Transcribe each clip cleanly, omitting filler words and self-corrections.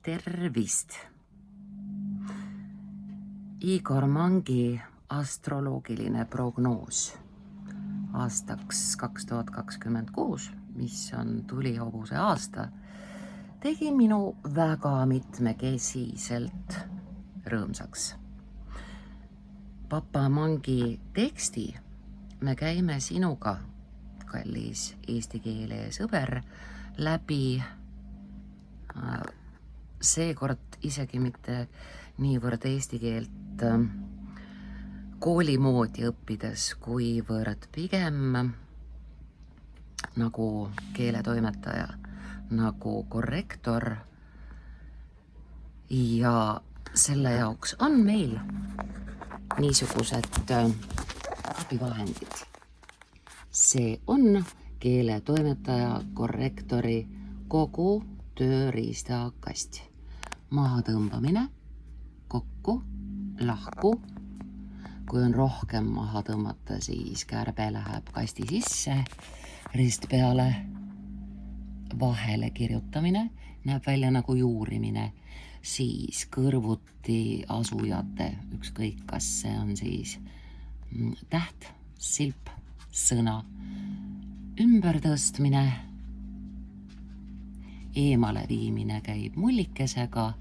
Tervist! Igor Mangi astroloogiline prognoos aastaks 2026, mis on tulihobuse aasta, tegi minu väga mitmekesiselt rõõmsaks. Papa Mangi teksti me käime sinuga, kallis eesti keele sõber, läbi seekord isegi mitte niivõrd eesti keelt kooli moodi õppides, kuivõrd pigem nagu keeletoimetaja, nagu korrektor. Ja selle jaoks on meil niisugused abivahendid. See on keeletoimetaja, korrektori kogu tööriistakast. Mahatõmbamine, kokku, lahku. Kui on rohkem maha tõmmata, siis kärbe läheb kasti sisse, rist peale, vahele kirjutamine, näeb välja nagu juurimine, siis kõrvuti asujate, ükskõik kas see on siis täht, silp, sõna, ümbertõstmine, eemale viimine käib mullikesega,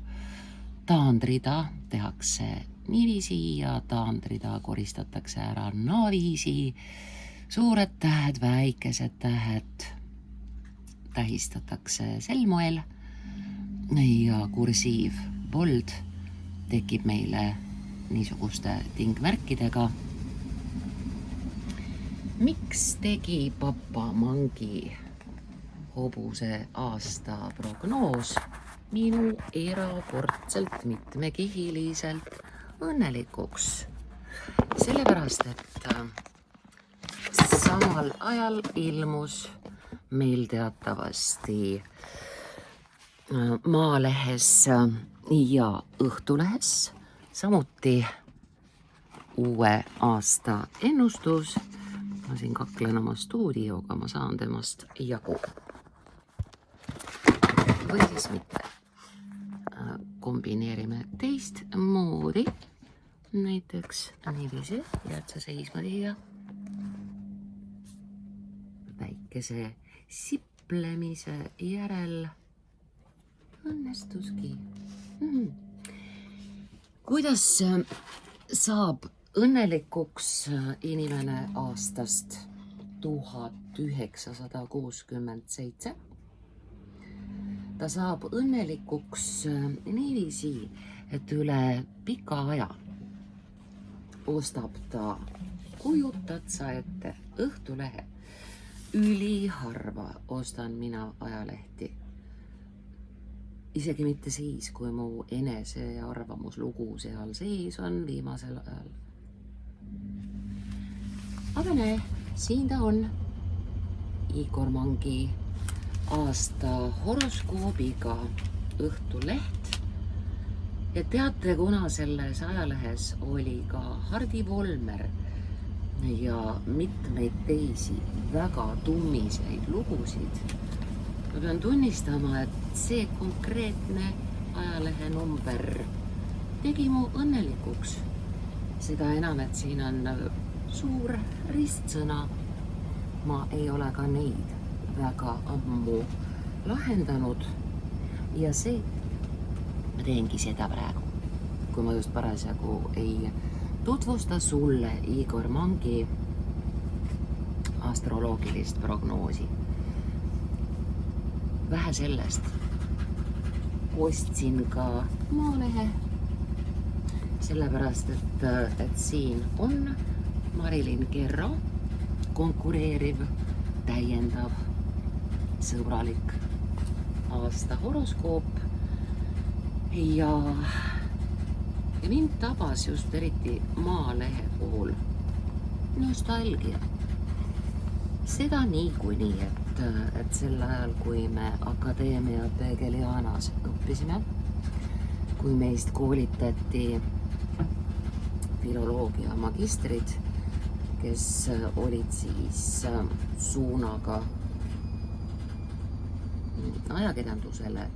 taandrida tehakse niiviisi ja taandrida koristatakse ära naaviisi, suured tähed, väikesed tähed tähistatakse sel moel ja kursiiv bold tekib meile niisuguste tingmärkidega. Miks tegi Papa Mangi hobuse aasta prognoos minu erakordselt mitmekihiliselt õnnelikuks? Sellepärast, et samal ajal ilmus meil teatavasti Maalehes ja Õhtulehes samuti uue aasta ennustus. Ma siin kaklen oma stuudioga, ma saan temast jagu. Või siis mitte. Kombineerime teist moodi. Näiteks niiviisi, jääd sa seisma siia. Väikese siplemise järel õnnestuski. Kuidas saab õnnelikuks inimene aastast 1967? Ta saab õnnelikuks niiviisi, et üle pika aja ostab ta, kujutad sa ette, Õhtulehe. Üliharva ostan mina ajalehti. Isegi mitte siis, kui mu enese arvamuslugu seal sees on viimasel ajal. Aga näe, siin ta on, Igor Mangi aasta horoskoobiga Õhtuleht. Ja teate, kuna selles ajalehes oli ka Hardi Volmer ja mitmeid teisi väga tummiseid lugusid, ma pean tunnistama, et see konkreetne ajalehe number tegi mu õnnelikuks. Seda enam, et siin on suur ristsõna. Ma ei ole ka neid väga ammu lahendanud ja see ma teengi seda praegu, kui ma just parasjagu ei tutvusta sulle Igor Mangi astroloogilist prognoosi. Vähe sellest, ostsin ka Maalehe, sellepärast, et siin on Marilyn Kerro, konkureeriv, täiendav, sõbralik aasta horoskoop ja mind tabas just eriti Maalehe puhul nostalgia. Seda niikuinii, et sel ajal, kui me Akadeemia Begelianas õppisime, kui meist koolitati filoloogia magistrid, kes olid siis suunaga ajakirjandusele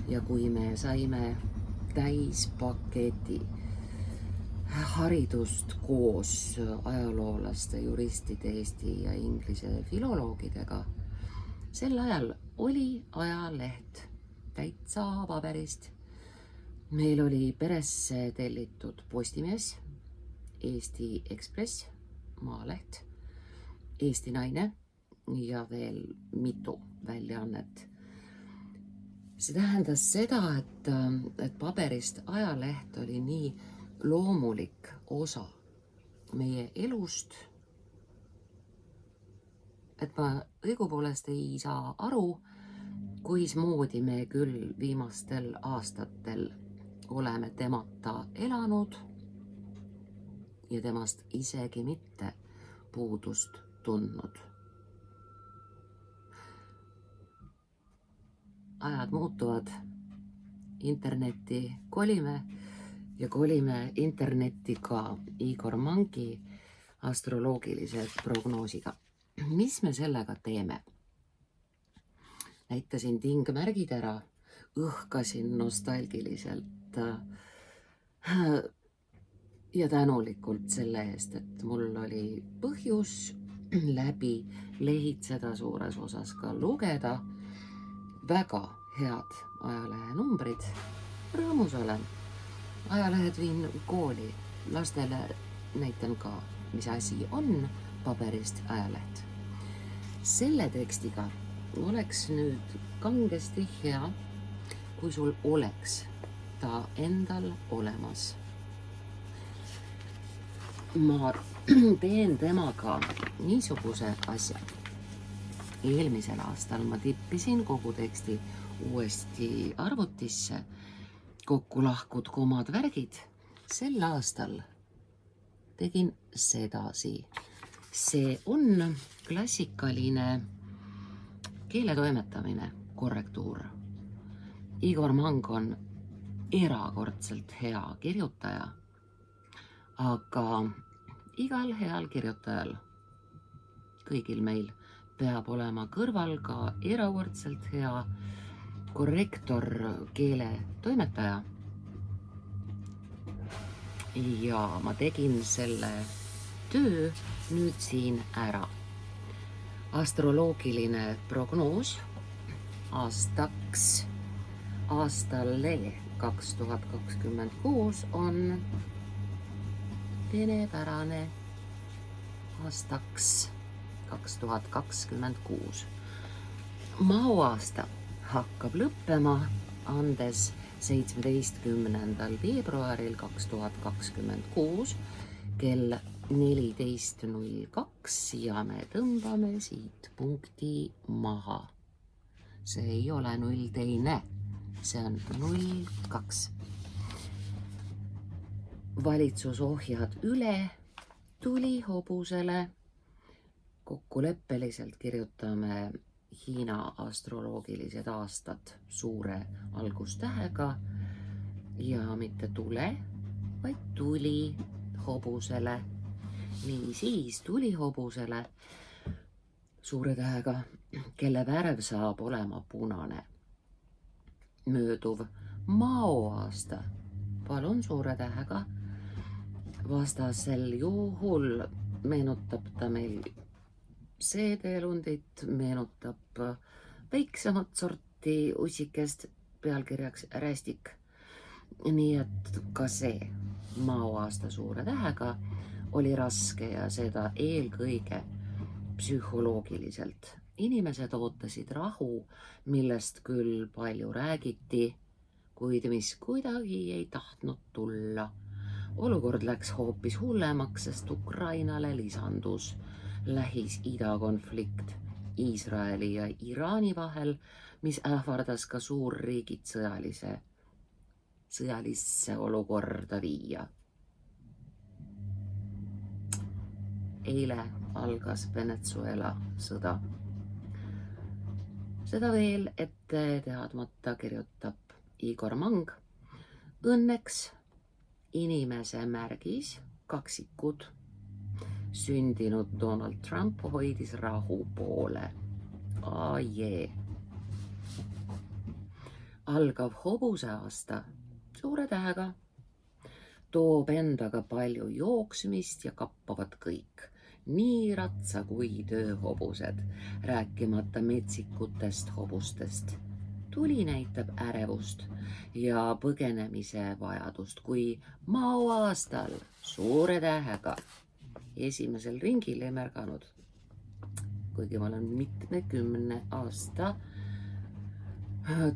ja kui me saime täispaketi haridust koos ajaloolaste, juristide, eesti ja inglise filoloogidega, sel ajal oli ajaleht täitsa paberist. Meil oli peresse tellitud Postimees, Eesti Ekspress, Maaleht, Eesti Naine ja veel mitu väljaannet. See tähendas seda, et paberist ajaleht oli nii loomulik osa meie elust, et ma õigupoolest ei saa aru, kuismoodi me küll viimastel aastatel oleme temata elanud ja temast isegi mitte puudust tundnud. Ajad muutuvad, internetti kolime ja kolime internetti ka Igor Mangi astroloogilise prognoosiga. Mis me sellega teeme? Näitasin tingmärgid ära, õhkasin nostalgiliselt ja tänulikult selle eest, et mul oli põhjus läbi lehitseda, suures osas ka lugeda. Väga head ajalehe numbrid. Rõõmus olen. Ajalehed viin kooli. Lastele näitan ka, mis asi on paberist ajaleht. Selle tekstiga oleks nüüd kangesti hea, kui sul oleks ta endal olemas. Ma teen temaga niisuguse asja. Eelmisel aastal ma tippisin kogu teksti uuesti arvutisse, kokku lahkud, komad, värgid. Sel aastal tegin sedasi. See on klassikaline keeletoimetamine, korrektuur. Igor Mang on erakordselt hea kirjutaja, aga igal heal kirjutajal, kõigil meil, peab olema kõrval ka erakordselt hea korrektor keeletoimetaja. Ja ma tegin selle töö nüüd siin ära. Astroloogiline prognoos aastale 2026 on venepärane aastaks 2026. Mauaasta hakkab lõppema, andes 17. veebruaril 2026 kell 14.02 ja me tõmbame siit punkti maha. See ei ole 02, see on 02. Valitsusohjad üle tulihobusele. Kokkuleppeliselt kirjutame Hiina astroloogilised aastad suure algustähega ja mitte tule, vaid tuli hobusele. Niisiis tulihobusele suure tähega, kelle värv saab olema punane. Mööduv maoaasta, palun suure tähega, vastasel juhul meenutab ta meil seedelundit, meenutab väiksemat sorti ussikest, pealkirjaks rästik. Nii et ka see maoaasta suure tähega oli raske ja seda eelkõige psühholoogiliselt. Inimesed ootasid rahu, millest küll palju räägiti, kuid mis kuidagi ei tahtnud tulla. Olukord läks hoopis hullemaks, sest Ukrainale lisandus Lähis-Ida konflikt Iisraeli ja Iraani vahel, mis ähvardas ka suurriigid sõjalisse olukorda viia. Eile algas Venezuela sõda. Seda veel ette teadmata kirjutab Igor Mang. Õnneks inimese märgis, kaksikud, sündinud Donald Trump hoidis rahu poole. Ajee. Algav hobuseaasta suure tähega toob endaga palju jooksmist ja kappavad kõik, nii ratsa kui tööhobused, rääkimata metsikutest hobustest. Tuli näitab ärevust ja põgenemise vajadust, kui maoaastal suure tähega esimesel ringil ei märganud, kuigi ma olen mitmekümne aasta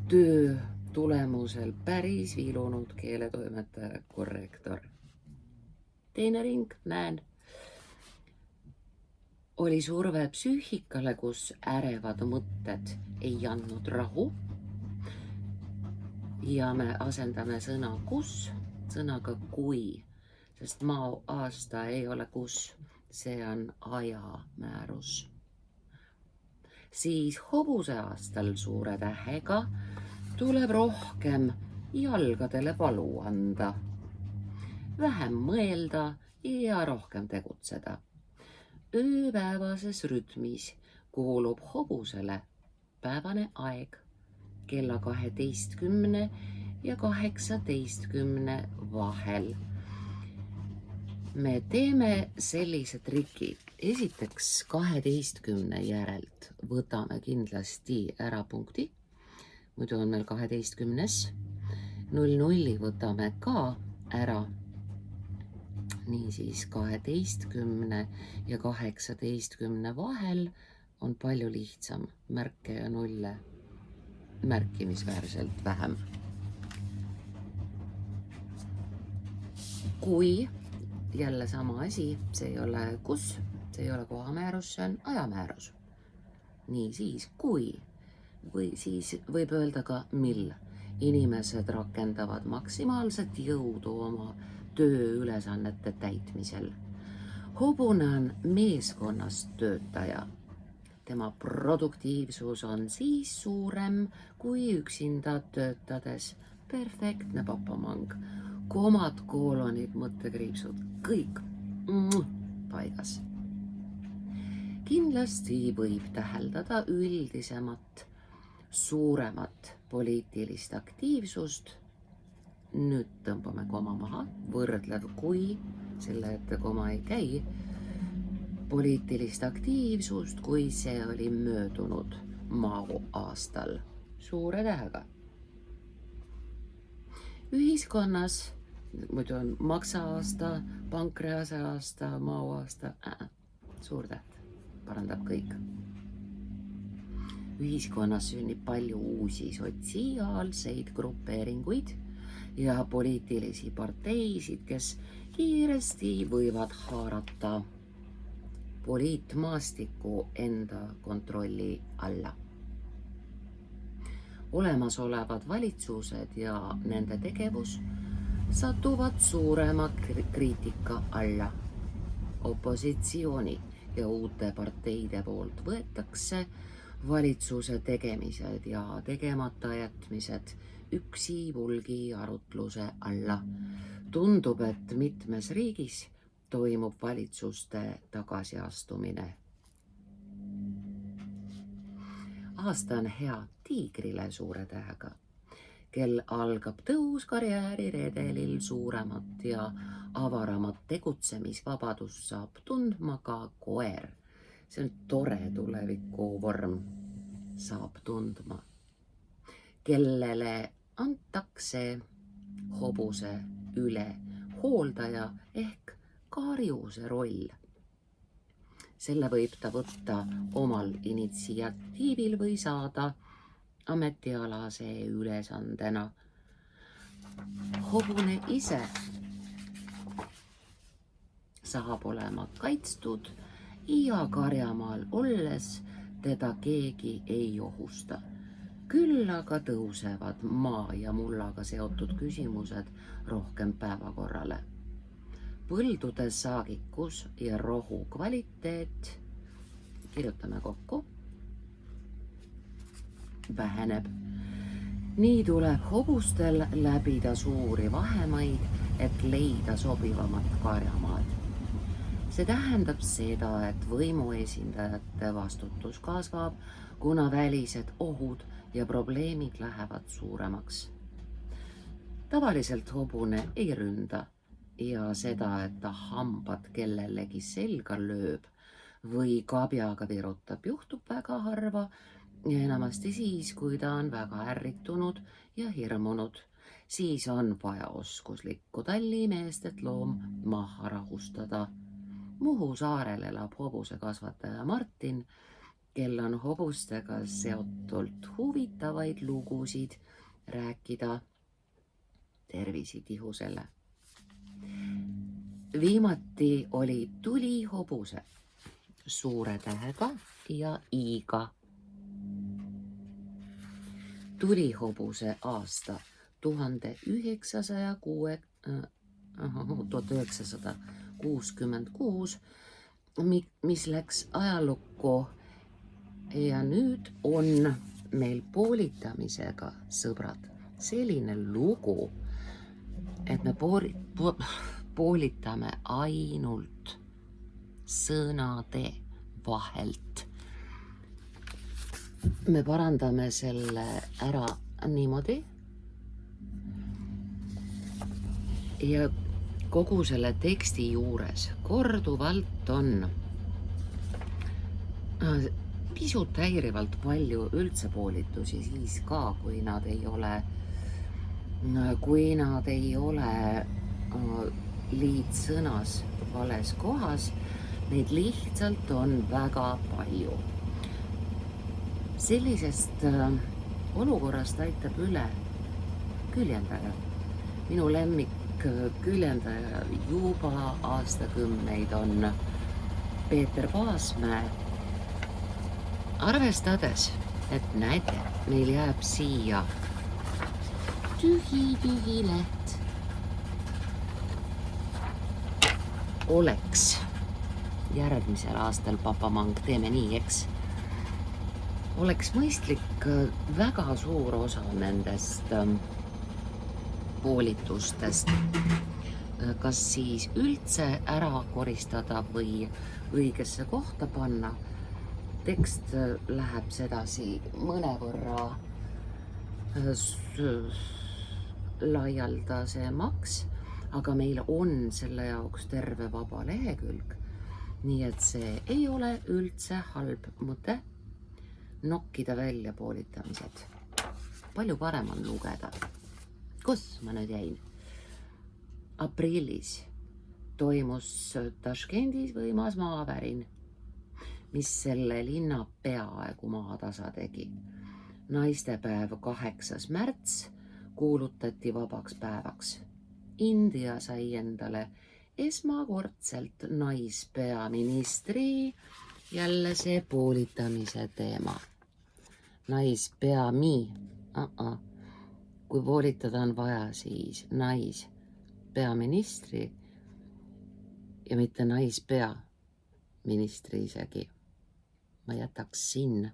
töö tulemusel päris viilunud keeletoimetaja korrektor. Teine ring, näen, oli surve psüühikale, kus ärevad mõtted ei andnud rahu. Ja me asendame sõna kus sõnaga kui, sest mao aasta ei ole kus, see on ajamäärus. Siis hobuse aastal suure tähega tuleb rohkem jalgadele valu anda, vähem mõelda ja rohkem tegutseda. Ööpäevases rütmis kuulub hobusele päevane aeg kella 12 ja 18 vahel. Me teeme sellise triki. Esiteks 12 järelt võtame kindlasti ära punkti, muidu on meil 12. 00 võtame ka ära. Niisiis 12 ja 18 vahel on palju lihtsam, märke ja nulle märkimisväärselt vähem. Kui jälle sama asi, see ei ole kus, see ei ole kohamäärus, see on ajamäärus. Nii siis kui, või siis võib öelda ka mil inimesed rakendavad maksimaalset jõudu oma tööülesannete täitmisel. Hobune on meeskonnas töötaja. Tema produktiivsus on siis suurem kui üksinda töötades. Perfektne papamang. Komad, koolonid, mõttekriipsud, kõik paigas. Kindlasti võib täheldada üldisemat, suuremat poliitilist aktiivsust. Nüüd tõmbame koma maha, võrdlev kui, selle ette koma ei käi, poliitilist aktiivsust, kui see oli möödunud mao aastal suure tähega. Ühiskonnas, muidu on maksa-aasta, pankrease aasta, mao aasta, suur täht, parandab kõik. Ühiskonnas sünnib palju uusi sotsiaalseid grupeeringuid ja poliitilisi parteisid, kes kiiresti võivad haarata poliitmaastiku enda kontrolli alla. Olemasolevad valitsused ja nende tegevus satuvad suurema kriitika alla. Opositsiooni ja uute parteide poolt võetakse valitsuse tegemised ja tegemata jätmised üksi vulgi arutluse alla. Tundub, et mitmes riigis toimub valitsuste tagasiastumine. Aasta on hea tiigrile suure tähega, kel algab tõus karjääriredelil suuremat ja avaramat tegutsemisvabadust saab tundma ka koer. See on tore tuleviku vorm, saab tundma, kellele antakse hobuse üle hooldaja ehk karjuse roll. Selle võib ta võtta omal initsiatiivil või saada ametialase ülesandena. Hobune ise saab olema kaitstud ja karjamaal olles teda keegi ei ohusta. Küll aga tõusevad maa ja mullaga seotud küsimused rohkem päevakorrale. Põldude saagikus ja rohu kvaliteet, kirjutame kokku, väheneb. Nii tuleb hobustel läbida suuri vahemaid, et leida sobivamat karjamaad. See tähendab seda, et võimuesindajate vastutus kasvab, kuna välised ohud ja probleemid lähevad suuremaks. Tavaliselt hobune ei ründa ja seda, et ta hambad kellelegi selga lööb või kabjaga virutab, juhtub väga harva ja enamasti siis, kui ta on väga ärritunud ja hirmunud. Siis on vaja oskuslikku tallimeest, et loom maha rahustada. Muhu saarel elab hobusekasvataja Martin, kel on hobustega seotult huvitavaid lugusid rääkida. Tervisi Tihusele. Viimati oli tulihobuse suure tähega ja i-ga. Tulihobuse aasta 1966, mis läks ajalukku ja nüüd on meil poolitamisega, sõbrad, selline lugu, et me poolitame ainult sõnade vahelt. Me parandame selle ära niimoodi ja kogu selle teksti juures korduvalt on pisut häirivalt palju üldse poolitusi siis ka, kui nad ei ole liitsõnas vales kohas, neid lihtsalt on väga palju. Sellisest olukorrast aitab üle küljendaja. Minu lemmik küljendaja juba aastakümneid on Peeter Paasmäe. Arvestades, et näete, meil jääb siia tühi leht. Oleks järgmisel aastal, papa Mang, teeme nii, eks? Oleks mõistlik väga suur osa nendest poolitustest kas siis üldse ära koristada või õigesse kohta panna. Tekst läheb sedasi mõnevõrra laialdasemaks, aga meil on selle jaoks terve vaba lehekülg. Nii et see ei ole üldse halb mõte nokkida välja poolitamised. Palju parem on lugeda. Kus ma nüüd jäin? Aprillis toimus Taškendis võimas maavärin, mis selle linna peaaegu maatasa tegi. Naistepäev 8. märts kuulutati vabaks päevaks. India sai endale esmakordselt naispeaministri, jälle see poolitamise teema. Naispeami, kui poolitada on vaja, siis naispeaministri ja mitte naispeaministri isegi. Ma jätaks sinna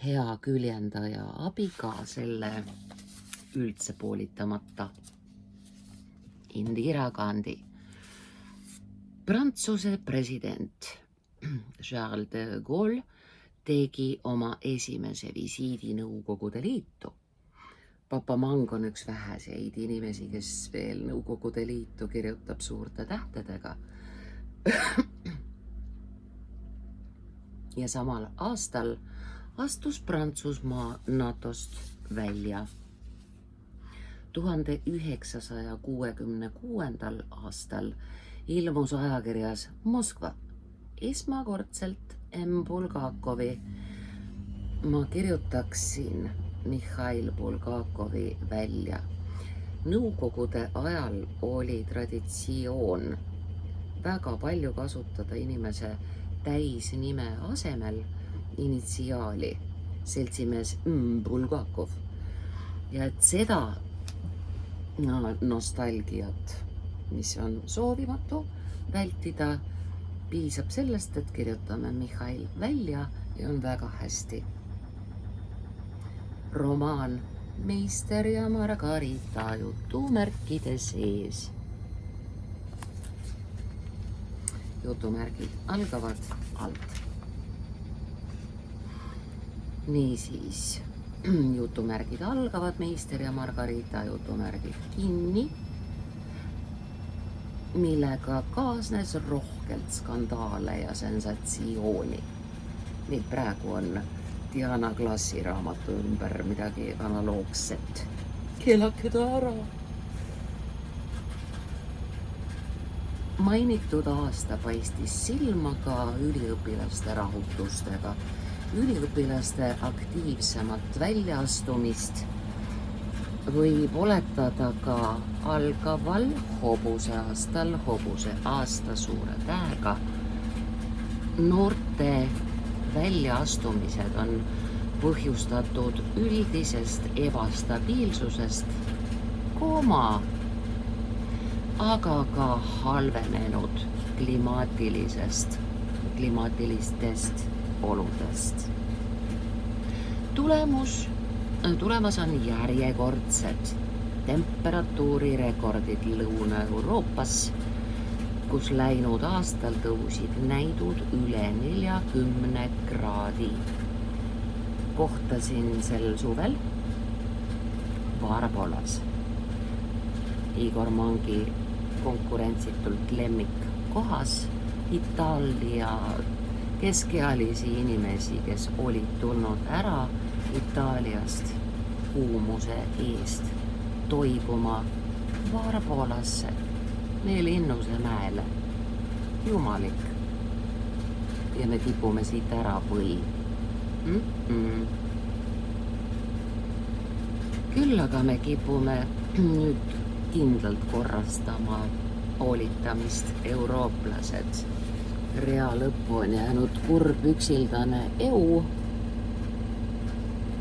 hea küljendaja abiga selle üldse poolitamata. Indira Gandhi. Prantsuse president Charles de Gaulle tegi oma esimese visiidi Nõukogude Liitu. Papa Mang on üks väheseid inimesi, kes veel Nõukogude Liitu kirjutab suurte tähtedega. Ja samal aastal astus Prantsusmaa NATOst välja. 1966. aastal ilmus ajakirjas Moskva esmakordselt M. Bulgakovi. Ma kirjutaksin Mihhail Bulgakovi välja. Nõukogude ajal oli traditsioon väga palju kasutada inimese täisnime asemel initsiaali, seltsimees M. Bulgakov. Ja et seda nostalgiat, mis on soovimatu vältida, piisab sellest, et kirjutame Mihhail välja ja on väga hästi. Romaan Meister ja Margarita jutumärkide sees. Jutumärgid algavad alt. Niisiis, jutumärgid algavad, Meister ja Margarita jutumärgid kinni, millega kaasnes rohkelt skandaale ja sensatsiooni. Meil praegu on Diana Klassi raamatu ümber midagi analoogset. Keelake ta ära! Mainitud aasta paistis silma ka üliõpilaste rahutustega, üliõpilaste aktiivsemat väljaastumist võib oletada ka algaval hobuseaastal, hobuse aasta suure tähega. Noorte väljaastumised on põhjustatud üldisest ebastabiilsusest, aga ka halvenenud klimaatilistest oludest. Tulemas on järjekordsed temperatuurirekordid Lõuna-Euroopas, kus läinud aastal tõusid näidud üle 40 kraadi. Kohtasin sel suvel Vaarapoolas Igor Mangi konkurentsitult lemmikkohas Itaalia keskealisi inimesi, kes olid tulnud ära Itaaliast kuumuse eest toibuma Vaarapoolasse, meie Linnuse mäele. Jumalik. Ja me tipume siit ära või? Küll aga me kipume nüüd kindlalt korrastama hoolitamist. Eurooplased. Rea lõppu on jäänud kurb üksildane EU.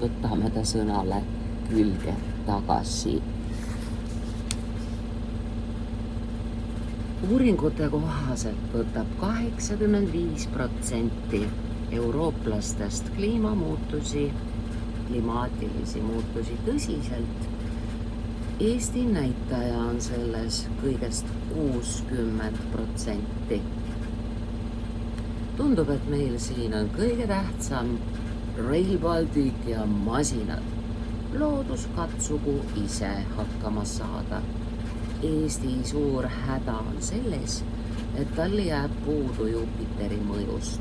Võtame ta sõnale külge tagasi. Uuringute kohaselt võtab 85% eurooplastest klimaatilisi muutusi tõsiselt. Eesti näitaja on selles kõigest 60%. Tundub, et meil siin on kõige tähtsam Rail Baltic ja masinad. Loodus katsugu ise hakkama saada. Eesti suur häda on selles, et tal jääb puudu Jupiteri mõjust.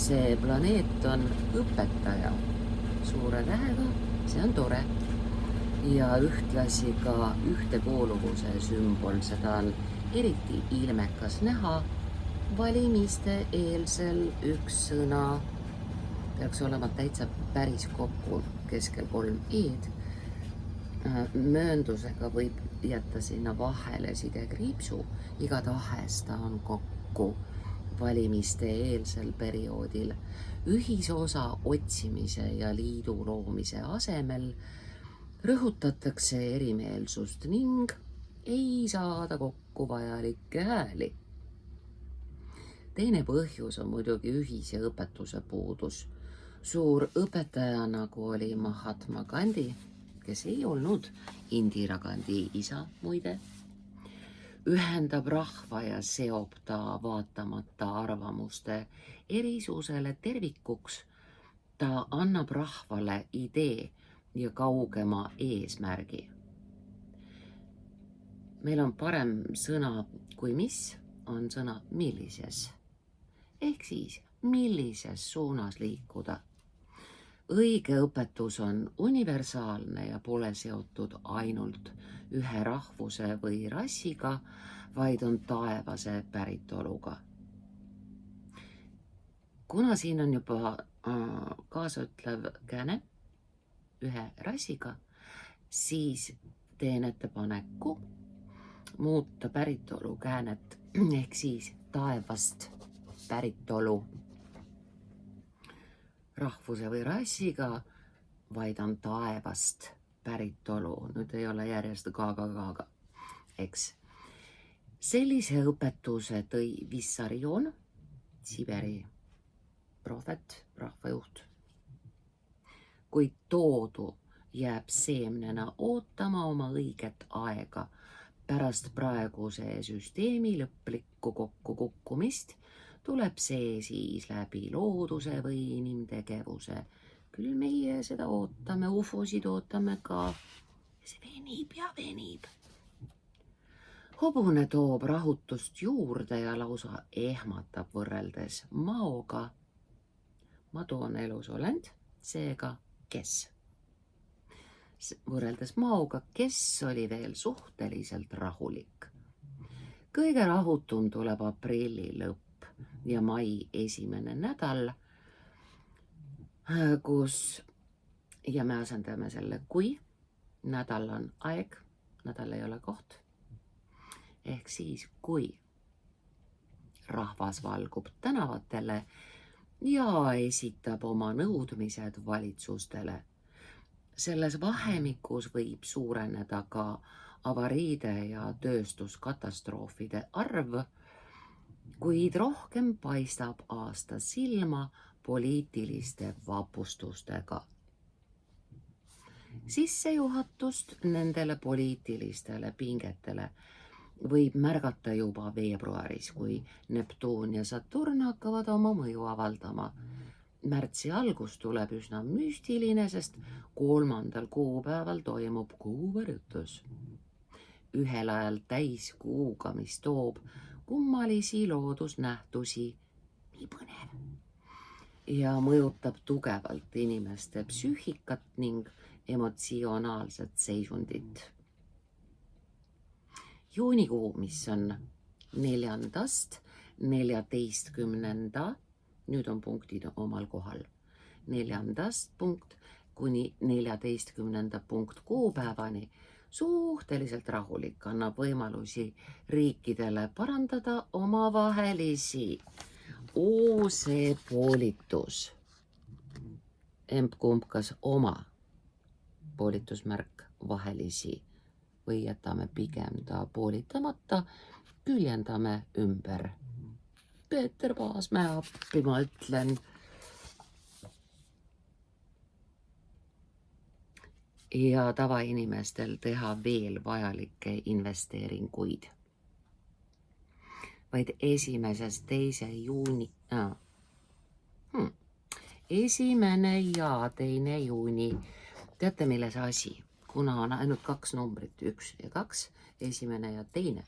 See planeet on õpetaja. Suure tähega, see on tore. Ja ühtlasi ka ühtekuuluvuse sümbol, seda on eriti ilmekas näha valimiste eelsel üks sõna. Peaks olema täitsa päris kokku keskel 3 e-d. Mööndusega võib jätta sinna vahele sidekriipsu, igatahes ta on kokku valimiste eelsel perioodil. Ühisosa otsimise ja liidu loomise asemel rõhutatakse erimeelsust ning ei saada kokku vajalikke hääli. Teine põhjus on muidugi ühise õpetuse puudus. Suur õpetaja, nagu oli Mahatma Gandhi, kes ei olnud Indira Gandhi isa muide, ühendab rahva ja seob ta vaatamata arvamuste erisusele tervikuks. Ta annab rahvale idee ja kaugema eesmärgi. Meil on parem sõna kui mis, on sõna millises. Ehk siis, millises suunas liikuda. Õige õpetus on universaalne ja pole seotud ainult ühe rahvuse või rassiga, vaid on taevase päritoluga. Kuna siin on juba kaasaütlev kääne ühe rassiga, siis teen ettepaneku muuta päritolu käänet ehk siis taevast päritolu rahvuse või rassiga, vaid on taevast päritolu. Nüüd ei ole järjest kaaga, eks. Sellise õpetuse tõi Vissarion, Siberi prohvet, rahvajuht. Kuid toodu jääb seemnena ootama oma õiget aega. Pärast praeguse süsteemi lõplikku kokkukukkumist tuleb see siis läbi looduse või inimtegevuse Küll meie seda ootame, ufosid ootame ka. See venib ja venib. Hobune toob rahutust juurde ja lausa ehmatab võrreldes maoga. Madu on elus olend, seega kes? Võrreldes maoga, kes oli veel suhteliselt rahulik? Kõige rahutum tuleb aprilli lõpp ja mai esimene nädal, kus, ja me asendame selle kui, nädal on aeg, nädal ei ole koht. Ehk siis, kui rahvas valgub tänavatele ja esitab oma nõudmised valitsustele. Selles vahemikus võib suureneda ka avariide ja tööstuskatastroofide arv, kuid rohkem paistab aasta silma poliitiliste vapustustega. Sissejuhatust nendele poliitilistele pingetele võib märgata juba veebruaris, kui Neptuun ja Saturn hakkavad oma mõju avaldama. Märtsi algus tuleb üsna müstiline, sest 3. kuupäeval toimub kuuvõrjutus. Ühel ajal täiskuuga, mis toob kummalisi loodusnähtusi, nii põnev, ja mõjutab tugevalt inimeste psüühikat ning emotsionaalset seisundit. Juunikuu, mis on 4. 14. nüüd on punktid omal kohal. 4. punkt kuni 14. punkt kuupäevani suhteliselt rahulik, annab võimalusi riikidele parandada omavahelisi. See poolitus. Emb-kumb kas oma poolitusmärk vahelisi või jätame pigem ta poolitamata, küljendame ümber. Peeter Paasmäe appi, ma ütlen. Ja tavainimestel teha veel vajalikke investeeringuid. Vaid 1. 2. juuni, 1. ja 2. juuni, teate milles asi? Kuna on ainult 2 numbrit, 1 ja 2, 1. ja 2,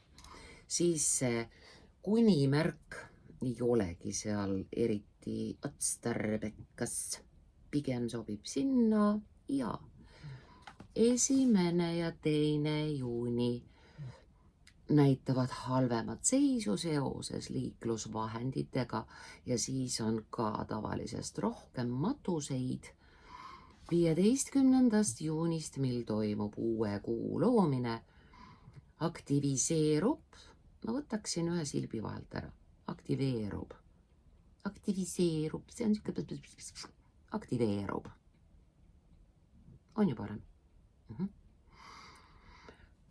siis see kunimärk ei olegi seal eriti otstarbekas. Pigem sobib sinna ja 1. ja 2. juuni näitavad halvemat seisu seoses liiklusvahenditega ja siis on ka tavalisest rohkem matuseid. 15. juunist, mil toimub uue kuu loomine, aktiviseerub, ma võtaksin ühe silbi vahelt ära, aktiviseerub, see on niisugune, aktiveerub, on ju parem.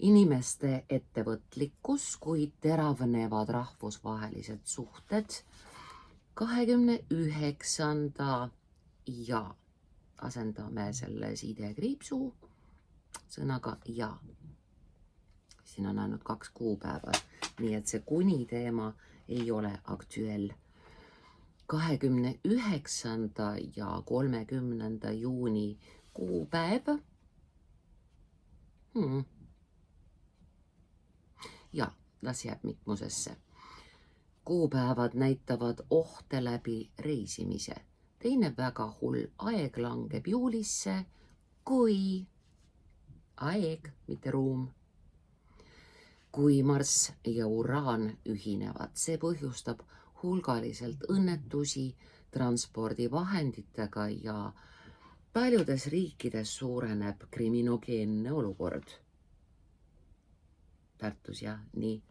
Inimeste ettevõtlikkus, kuid teravnevad rahvusvahelised suhted 29. ja asendame selle sidekriipsu sõnaga ja. Siin on ainult 2 kuupäeva, nii et see kuni teema ei ole aktuell. 29. ja 30. juuni kuupäev. Ja, las jääb mitmusesse. Kuupäevad näitavad ohte läbi reisimise. Teine väga hull aeg langeb juulisse, kui aeg, mitte ruum. Kui Marss ja Uraan ühinevad, see põhjustab hulgaliselt õnnetusi transpordivahenditega ja paljudes riikides suureneb kriminogeenne olukord. Tartus ja nii.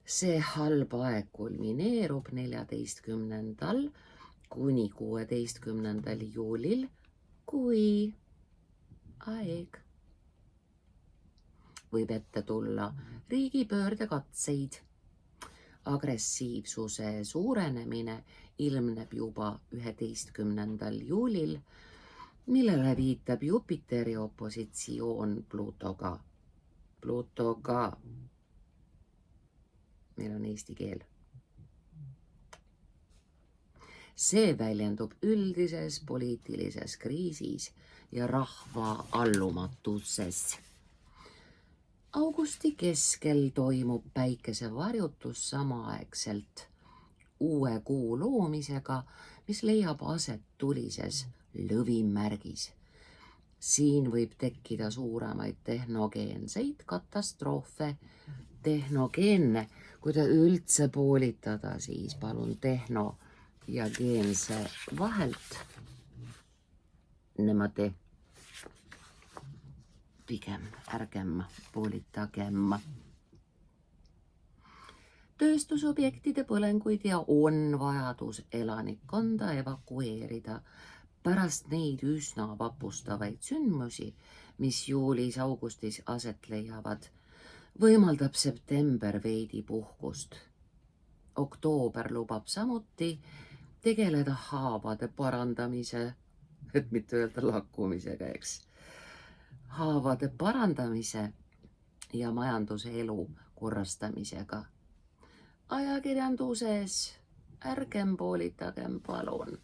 See halb aeg kulmineerub 14. kuni 16. juulil, kui aeg võib ette tulla riigipöördekatseid. Agressiivsuse suurenemine ilmneb juba 11. juulil, millele viitab Jupiteri opositsioon Pluutoga. Meil on eesti keel. See väljendub üldises poliitilises kriisis ja rahva allumatuses. Augusti keskel toimub päikesevarjutus samaaegselt uue kuu loomisega, mis leiab aset tulises lõvimärgis. Siin võib tekkida suuremaid tehnogeenseid katastroofe. Tehnogeenne, kui te üldse poolitada, siis palun tehno ja geense vahelt. Nemad pigem ärgem poolitagem. Tööstusobjektide põlenguid ja on vajadus elanikkonda evakueerida pärast neid üsna vapustavaid sündmusi, mis juulis-augustis aset leiavad, võimaldab september veidi puhkust. Oktoober lubab samuti tegeleda haavade parandamise, et mitte öelda lakkumisega, eks. Haavade parandamise ja majanduse elu korrastamisega. Ajakirjanduses ärgem poolitagem, palun.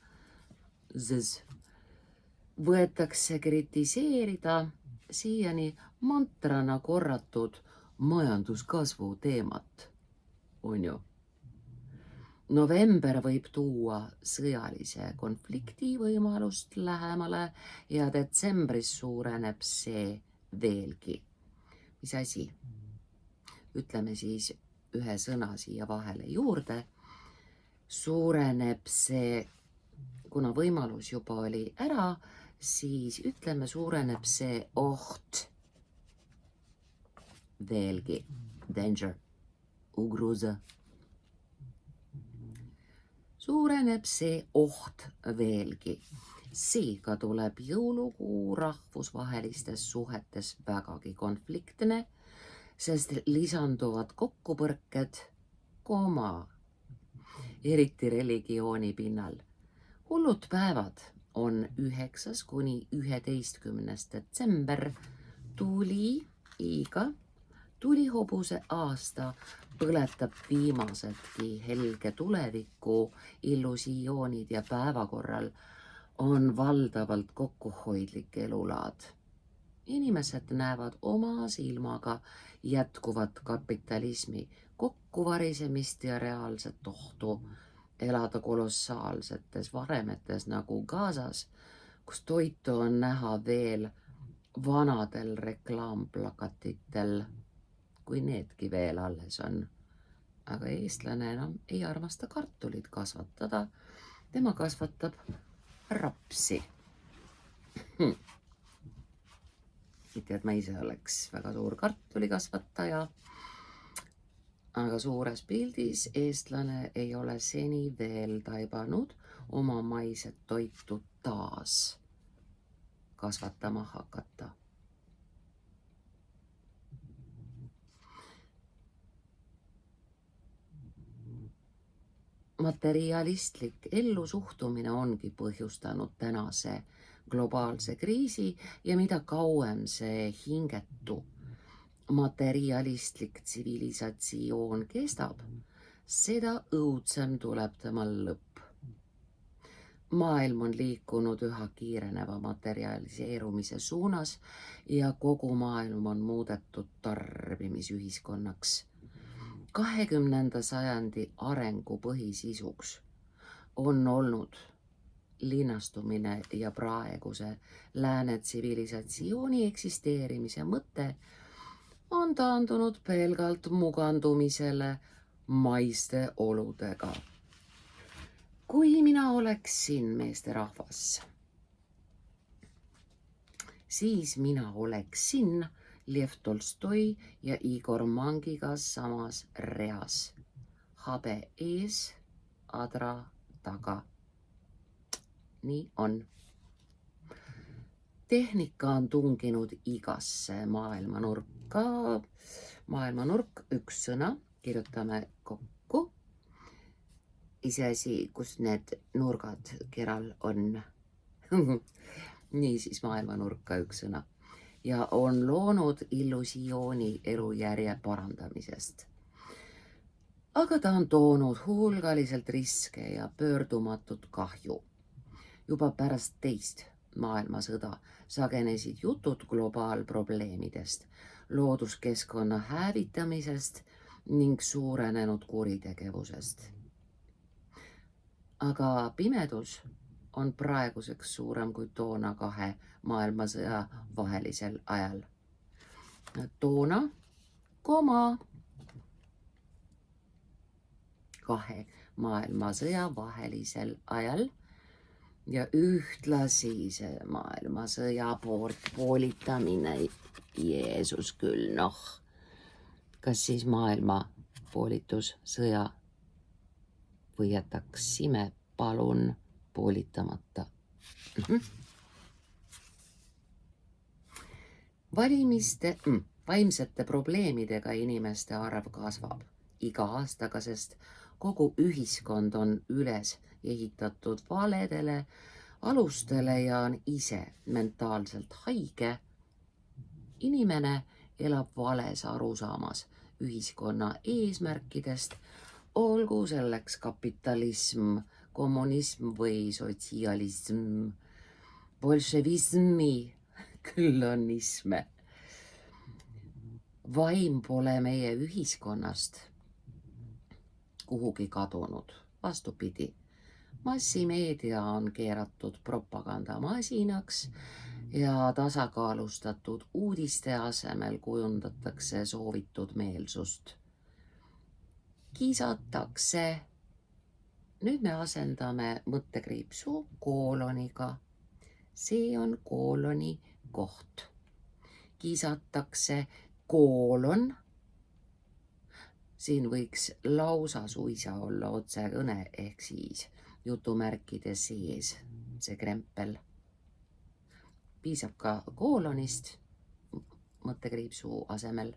Võetakse kritiseerida siiani mantrana korratud majanduskasvu teemat, on ju. November võib tuua sõjalise konflikti võimalust lähemale ja detsembris suureneb see veelgi. Mis asi? Ütleme siis ühe sõna siia vahele juurde. Suureneb see, kuna võimalus juba oli ära, siis ütleme, suureneb see oht veelgi. Danger, ugrooza. Suureneb see oht veelgi. Seega tuleb jõulukuu rahvusvahelistes suhetes vägagi konfliktne, sest lisanduvad kokkupõrked, eriti religiooni pinnal. Hullud päevad on 9. kuni 11. detsember, tulihobuse aasta põletab viimasedki helge tuleviku illusioonid ja päevakorral on valdavalt kokkuhoidlik elulaad. Inimesed näevad oma silmaga jätkuvat kapitalismi kokkuvarisemist ja reaalset ohtu elada kolossaalsetes varemetes nagu Gazas, kus toitu on näha veel vanadel reklaamplakatitel, kui needki veel alles on. Aga eestlane enam ei armasta kartulit kasvatada, tema kasvatab rapsi. Mitte, et ma ise oleks väga suur kartulikasvataja, aga suures pildis eestlane ei ole seni veel taibanud oma maiset toitu taas kasvatama hakata. Materialistlik ellusuhtumine ongi põhjustanud tänase globaalse kriisi ja mida kauem see hingetu materialistlik tsivilisatsioon kestab, seda õudsem tuleb temal lõpp. Maailm on liikunud üha kiireneva materialiseerumise suunas ja kogu maailm on muudetud tarbimisühiskonnaks. 20. sajandi arengu põhisisuks on olnud linnastumine ja praeguse lääne tsivilisatsiooni eksisteerimise mõte on taandunud pelgalt mugandumisele maiste oludega. Kui mina oleksin meesterahvas, siis mina oleksin Lev Tolstoi ja Igor Mangiga samas reas. Habe ees, adra taga. Nii on. Tehnika on tunginud igasse maailmanurka. Maailmanurk, üks sõna, kirjutame kokku. Iseasi, kus need nurgad keral on. Niisiis maailmanurka, üks sõna. Ja on loonud illusiooni elujärje parandamisest. aga ta on toonud hulgaliselt riske ja pöördumatut kahju. Juba pärast teist maailmasõda sagenesid jutud globaalprobleemidest, looduskeskkonna hävitamisest ning suurenenud kuritegevusest. Aga pimedus on praeguseks suurem kui toona 2 maailmasõja vahelisel ajal. Toona, 2 maailmasõja vahelisel ajal ja ühtlasi see maailmasõja poolitamine, Jeesus küll, noh. Kas siis maailma poolitussõja või jätaksime palun poolitamata? Vaimsete probleemidega inimeste arv kasvab iga aastaga, sest kogu ühiskond on üles ehitatud valedele alustele ja on ise mentaalselt haige. Inimene elab vales arusaamas ühiskonna eesmärkidest, olgu selleks kapitalism, kommunism või sotsialism, bolševismi, küll on isme. Vaim pole meie ühiskonnast kuhugi kadunud, vastupidi. Massimeedia on keeratud propagandamasinaks ja tasakaalustatud uudiste asemel kujundatakse soovitud meelsust. Kisatakse. Nüüd me asendame mõttekriipsu kooloniga. See on kooloni koht. Kisatakse koolon. Siin võiks lausa suisa olla otsekõne ehk siis jutumärkide sees see krempel. Piisab ka koolonist mõttekriipsu asemel.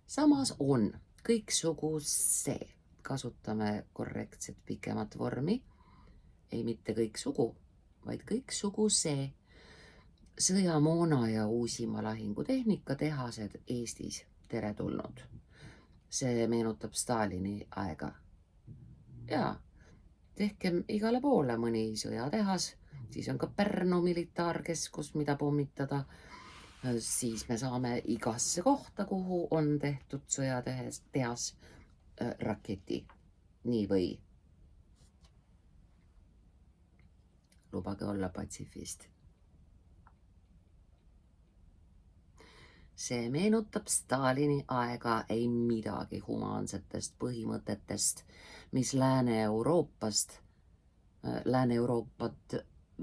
Samas on kõiksuguse, kasutame korrektset pikemat vormi, ei mitte kõiksugu, vaid kõiksuguse sõjamoona ja uusima lahingutehnika tehased Eestis teretulnud. See meenutab Stalini aega. Ja tehkem igale poole mõni sõjatehas, siis on ka Pärnu militaarkeskus, mida pommitada. Siis me saame igasse kohta, kuhu on tehtud sõjatehas raketi. Nii või. Lubage olla patsifist. See meenutab Stalini aega, ei midagi humaansetest põhimõtetest, mis Lääne-Euroopat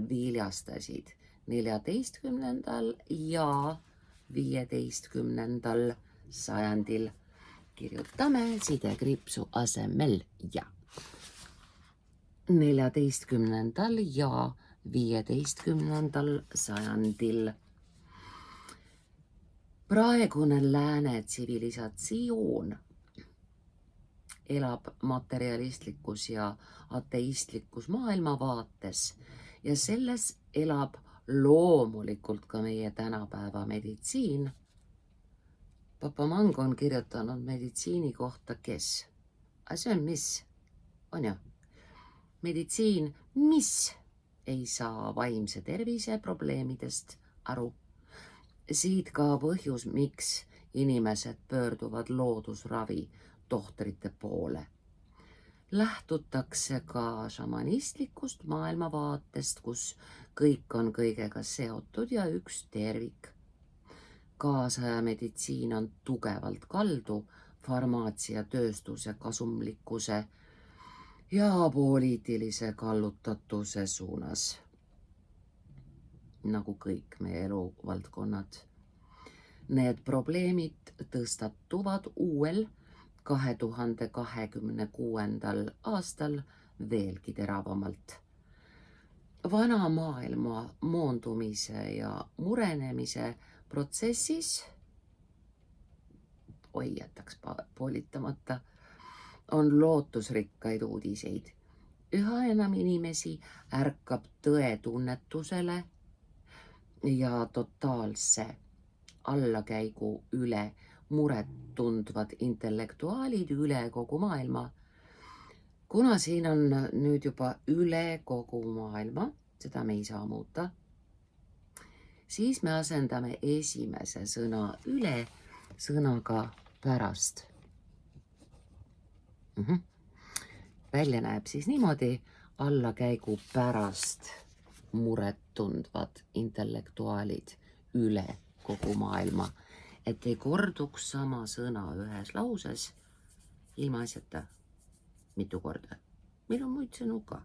viljastasid 14. ja 15. sajandil. Kirjutame sidekriipsu asemel ja. 14. ja 15. sajandil. Praegune lääne tsivilisatsioon elab materialistlikus ja ateistlikus maailmavaates ja selles elab loomulikult ka meie tänapäeva meditsiin. Papa Mang on kirjutanud meditsiini kohta kes? See on mis? On ju? Meditsiin, mis ei saa vaimse tervise probleemidest aru. Siit ka põhjus, miks inimesed pöörduvad loodusravi tohtrite poole. Lähtutakse ka šamanistlikust maailmavaatest, kus kõik on kõigega seotud ja üks tervik. Kaasaja meditsiin on tugevalt kaldu farmaatsiatööstuse kasumlikkuse ja poliitilise kallutatuse suunas. Nagu kõik meie eluvaldkonnad. Need probleemid tõstatuvad uuel 2026. aastal veelgi teravamalt. Vana maailma moondumise ja murenemise protsessis, jätaks poolitamata, on lootusrikkaid uudiseid. Üha enam inimesi ärkab tõetunnetusele ja totaalse allakäigu üle muret tundvad intellektuaalid üle kogu maailma. Kuna siin on nüüd juba üle kogu maailma, seda me ei saa muuta, siis me asendame esimese sõna üle sõnaga pärast. Välja näeb siis niimoodi, allakäigu pärast muret tundvad intellektuaalid üle kogu maailma, et ei korduks sama sõna ühes lauses ilma asjata mitu korda. Meil on muid sõnu ka.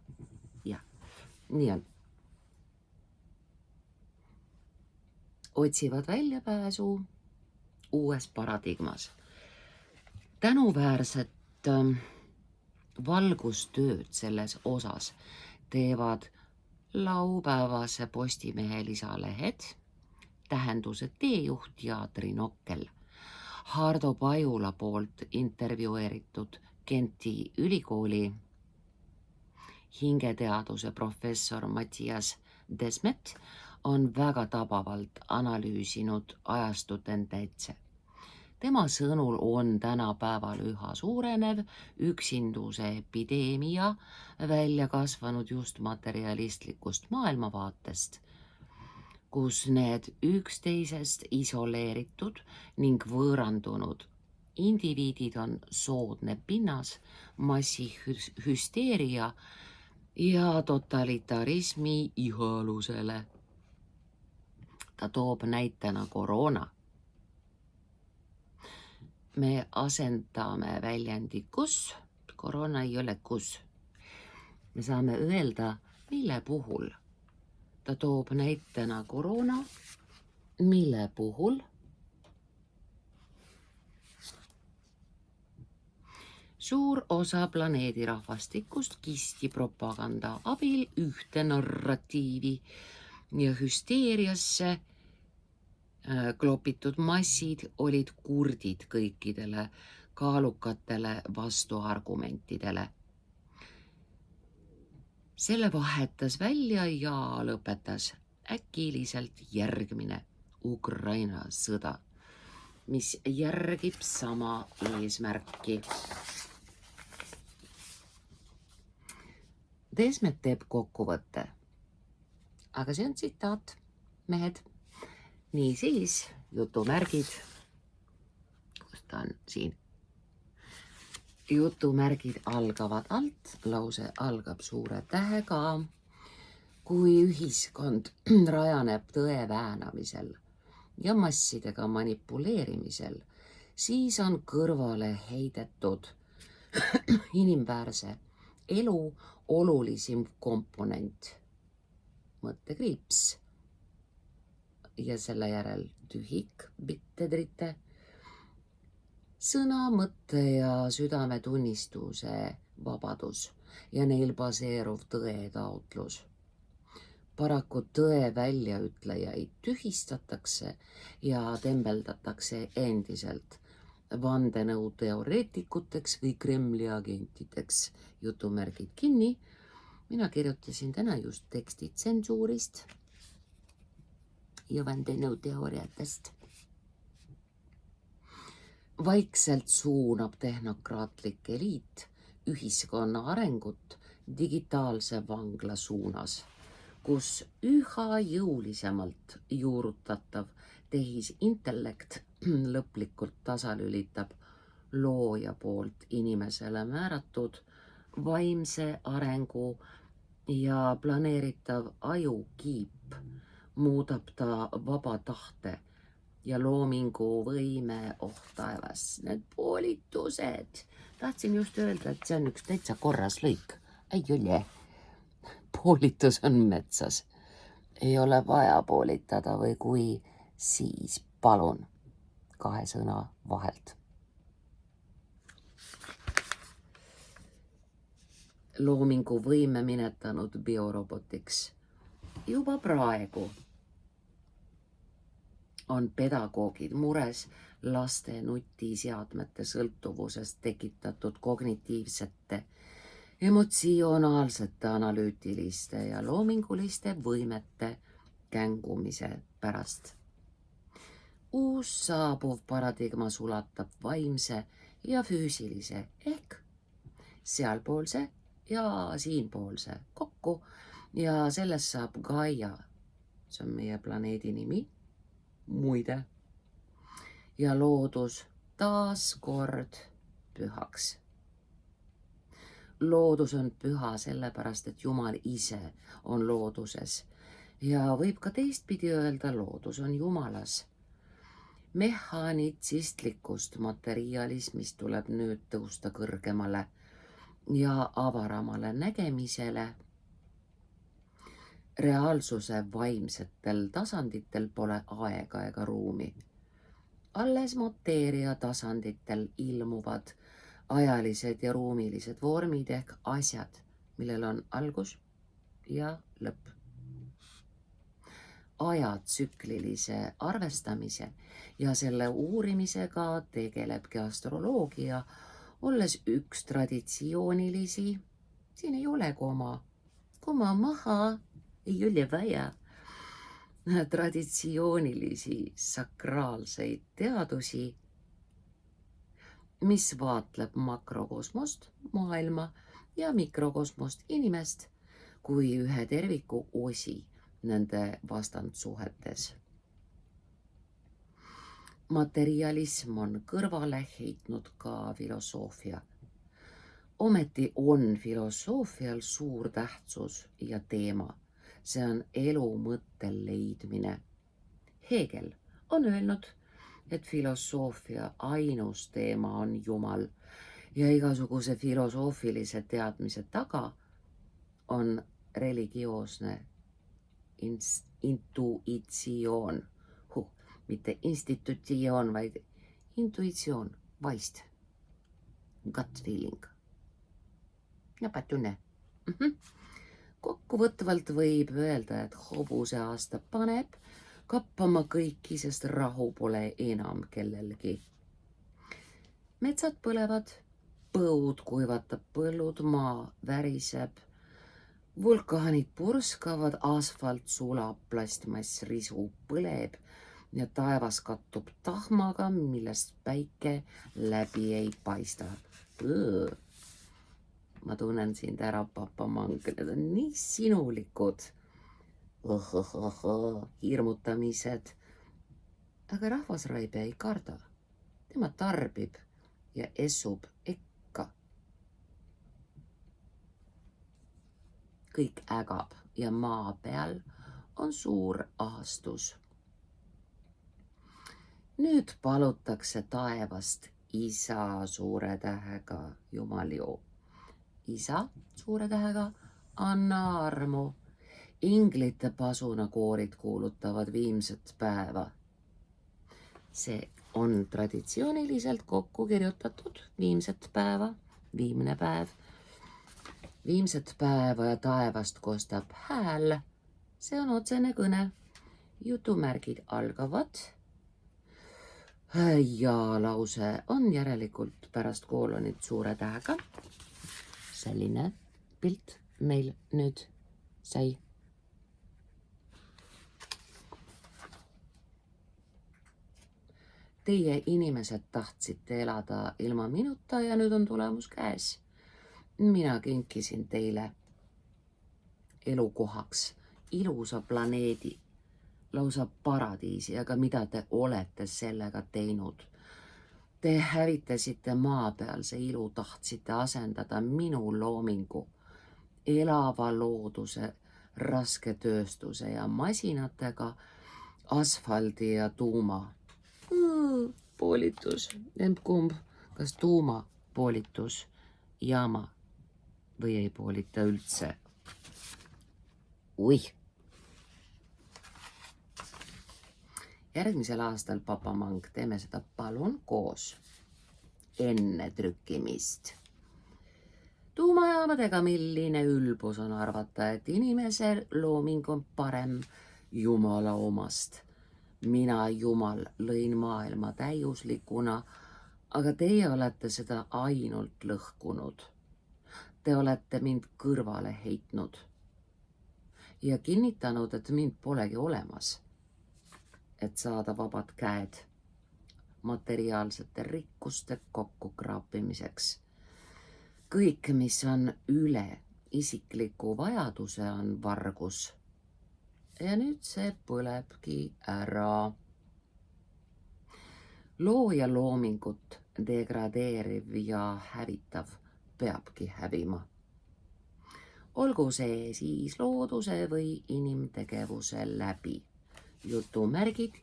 Jah, nii on. Otsivad väljapääsu uues paradigmas. Tänuväärset valgustööd selles osas teevad laupäevase Postimehe lisalehed, Tähenduse teejuht ja Trinokkel, Hardo Pajula poolt intervjueeritud Genti ülikooli hingeteaduse professor Mattias Desmet on väga tabavalt analüüsinud ajastu tendentse. Tema sõnul on tänapäeval üha suurenev üksinduse epideemia välja kasvanud just materialistlikust maailmavaatest, kus need üksteisest isoleeritud ning võõrandunud indiviidid on soodne pinnas massihüsteeria ja totalitarismi ihalusele. Ta toob näitena koroona. Me asendame väljendi kus, koroona ei ole kus. Me saame öelda, mille puhul. Ta toob näitena koroona, mille puhul suur osa planeedi rahvastikust kisti propaganda abil ühte narratiivi ja hüsteeriasse klopitud massid olid kurdid kõikidele kaalukatele vastuargumentidele. Selle vahetas välja ja lõpetas äkiliselt järgmine Ukraina sõda, mis järgib sama eesmärki. Desmet teeb kokkuvõtte, aga see on tsitaat, mehed. Niisiis, jutumärgid, kus ta on siin? Jutumärgid algavad alt, lause algab suure tähega. Kui ühiskond rajaneb tõe väänamisel ja massidega manipuleerimisel, siis on kõrvale heidetud inimväärse elu olulisim komponent, mõttekriips. Ja selle järel tühik, bittedrite, sõna, mõtte ja südame tunnistuse vabadus ja neil baseeruv tõe taotlus. Paraku tõe väljaütlejaid tühistatakse ja tembeldatakse endiselt vandenõu teoreetikuteks või Kremli agentideks, jutumärgid kinni. Mina kirjutasin täna just teksti tsensuurist ja vandenõu teooriatest. Vaikselt suunab tehnokraatlik eliit ühiskonna arengut digitaalse vangla suunas, kus üha jõulisemalt juurutatav tehisintellekt lõplikult tasalülitab looja poolt inimesele määratud vaimse arengu ja planeeritav ajukiip muudab ta vaba tahte ja loomingu võime taevas. Need poolitused. Tahtsin just öelda, et see on üks täitsa korras lõik. Ei ole. Poolitus on metsas. Ei ole vaja poolitada või kui, siis palun 2 sõna vahelt. Loomingu võime minetanud biorobotiks. Juba praegu on pedagoogid mures laste nutiseadmete sõltuvusest tekitatud kognitiivsete, emotsionaalsete, analüütiliste ja loominguliste võimete kängumise pärast. Uus saabuv paradigma sulatab vaimse ja füüsilise ehk sealpoolse ja siinpoolse kokku ja sellest saab Gaia, see on meie planeedi nimi, muide, ja loodus taas kord pühaks. Loodus on püha sellepärast, et Jumal ise on looduses ja võib ka teistpidi öelda, loodus on Jumalas. Mehaanitsistlikust materialismist tuleb nüüd tõusta kõrgemale ja avaramale nägemisele. Reaalsuse vaimsetel tasanditel pole aega ega ruumi. Alles mateeria tasanditel ilmuvad ajalised ja ruumilised vormid ehk asjad, millel on algus ja lõpp. Ajatsüklilise arvestamise ja selle uurimisega tegelebki astroloogia, olles üks traditsioonilisi, siin ei ole koma maha, ei ole vaja, traditsioonilisi sakraalseid teadusi, mis vaatleb makrokosmost, maailma ja mikrokosmost, inimest kui ühe terviku osi nende vastandsuhetes. Materialism on kõrvale heitnud ka filosoofia. Ometi on filosoofial suur tähtsus ja teema. See on elu mõtte leidmine. Hegel on öelnud, et filosoofia ainus teema on Jumal ja igasuguse filosoofilise teadmise taga on religioosne intuitsioon, mitte institutsioon, vaid intuitsioon, vaist, gut feeling. Tunne. Kokkuvõtvalt võib öelda, et hobuse aasta paneb kappama kõiki, sest rahu pole enam kellelgi. Metsad põlevad, põud kuivatab põllud, maa väriseb, vulkaanid purskavad, asfalt sulab, plastmassrisu põleb ja taevas kattub tahmaga, millest päike läbi ei paista. Ma tunnen sind ära, papamang, need on nii sinulikud. Hirmutamised. Aga rahvasraibe ei karda. Tema tarbib ja essub ekka. Kõik ägab ja maa peal on suur ahastus. Nüüd palutakse taevast Isa suure tähega, Jumal ju. Isa suure tähega, anna armu. Inglite pasunakoorid kuulutavad viimset päeva. See on traditsiooniliselt kokku kirjutatud viimset päeva, viimne päev. Viimset päeva ja taevast kostab hääl. See on otsene kõne. Jutumärgid algavad. Ja lause on järelikult pärast koolonit suure tähega. Selline pilt meil nüüd sai. Teie inimesed tahtsite elada ilma minuta ja nüüd on tulemus käes. Mina kinkisin teile elukohaks ilusa planeedi, lausa paradiisi, aga mida te olete sellega teinud? Te hävitasite maapealse ilu, tahtsite asendada minu loomingu, elava looduse, raske tööstuse ja masinatega, asfaldi ja tuuma. Poolitus, emb-kumb, kas tuuma poolitus, jaama või ei poolita üldse? Uih! Järgmisel aastal, papamang, teeme seda palun koos enne trükkimist. Tuumajaamadega milline ülbus on arvata, et inimese looming on parem Jumala omast. Mina, Jumal, lõin maailma täiuslikuna, aga teie olete seda ainult lõhkunud. Te olete mind kõrvale heitnud ja kinnitanud, et mind polegi olemas. et saada vabad käed materiaalsete rikkuste kokkukraapimiseks. Kõik, mis on üle isikliku vajaduse, on vargus. Ja nüüd see põlebki ära. Looja loomingut degradeeriv ja hävitav peabki hävima. Olgu see siis looduse või inimtegevuse läbi. Jutumärgid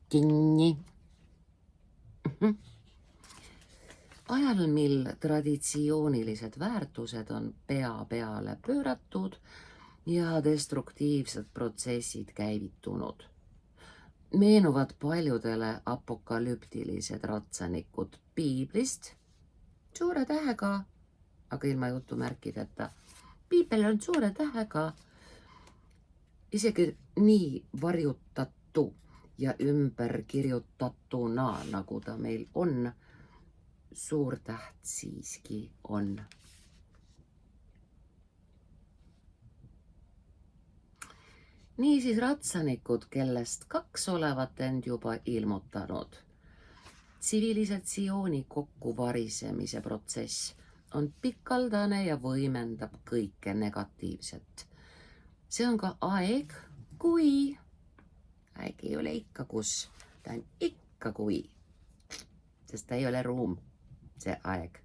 kinni. Ajal, mil traditsioonilised väärtused on pea peale pööratud ja destruktiivsed protsessid käivitunud, meenuvad paljudele apokalüptilised ratsanikud piiblist suure tähega, aga ilma jutumärkideta. Piibel on suure tähega, isegi nii varjutatu ja ümberkirjutatuna, nagu ta meil on, suur täht siiski on. Niisiis ratsanikud, kellest 2 olevat end juba ilmutanud. Tsivilisatsiooni kokkuvarisemise protsess on pikaldane ja võimendab kõike negatiivset. See on ka aeg, kui, aeg ei ole ikka kus, ta on ikka kui, sest ta ei ole ruum, see aeg.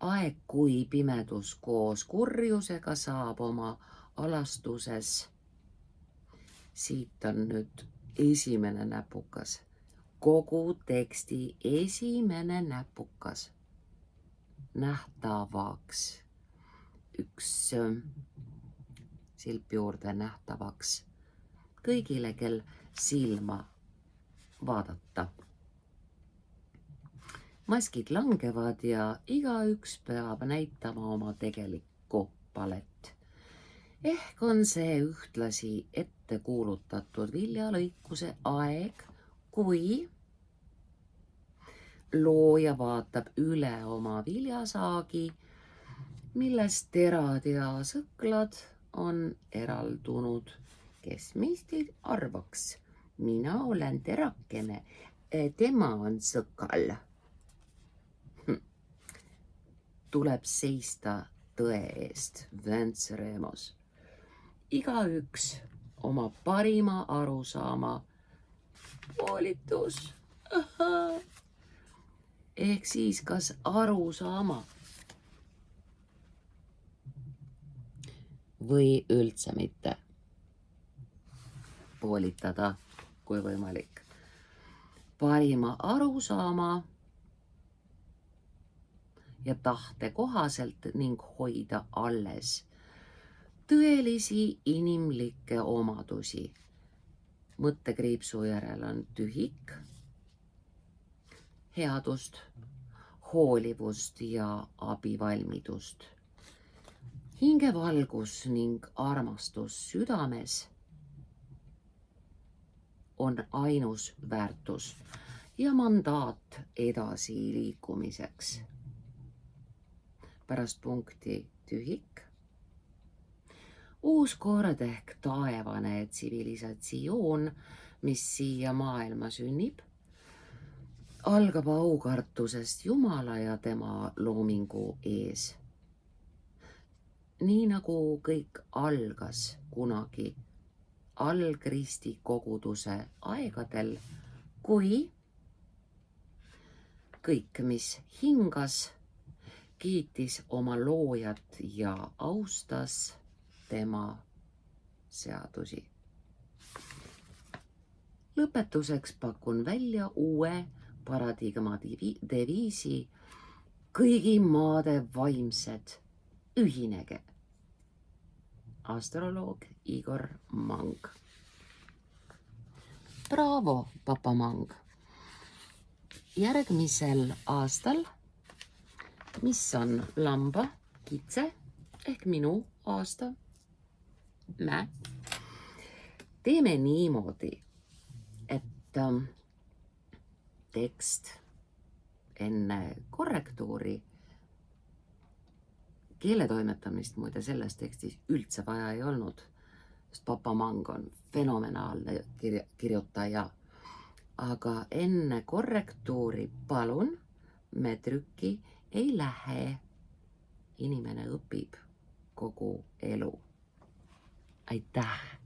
Aeg, kui pimedus koos kurjusega saab oma alastuses. Siit on nüüd esimene näpukas, kogu teksti esimene näpukas. Nähtavaks, üks silp juurde nähtavaks, kõigile, kel silma vaadata. Maskid langevad ja igaüks peab näitama oma tegelikku palet. Ehk on see ühtlasi ette kuulutatud viljalõikuse aeg, kui looja vaatab üle oma viljasaagi, millest terad ja sõklad on eraldunud. Kes meist ei arvaks, mina olen terakene, tema on sõkal. Tuleb seista tõe eest, Venceremos. Igaüks oma parima arusaama poolitus. Ehk siis kas arusaama või üldse mitte poolitada, kui võimalik. Parima arusaama ja tahte kohaselt ning hoida alles tõelisi inimlikke omadusi. Mõttekriipsu järel on tühik, headust, hoolivust ja abivalmidust. Hingevalgus ning armastus südames on ainus väärtus ja mandaat edasi liikumiseks. Pärast punkti tühik. Uus kord ehk taevane tsivilisatsioon, mis siia maailma sünnib, algab aukartusest Jumala ja tema loomingu ees. Nii nagu kõik algas kunagi algristi koguduse aegadel, kui kõik, mis hingas, kiitis oma loojat ja austas tema seadusi. Lõpetuseks pakun välja uue paradigma deviisi: kõigi maade vaimsed, ühinege. Astroloog Igor Mang. Bravo, papa Mang. Järgmisel aastal, mis on lamba kitse ehk minu aasta, teeme niimoodi, et tekst enne korrektuuri, keeletoimetamist muide selles tekstis üldse vaja ei olnud, sest Papa Mang on fenomenaalne kirjutaja. Aga enne korrektuuri palun, me trükki ei lähe. Inimene õpib kogu elu. Aitäh!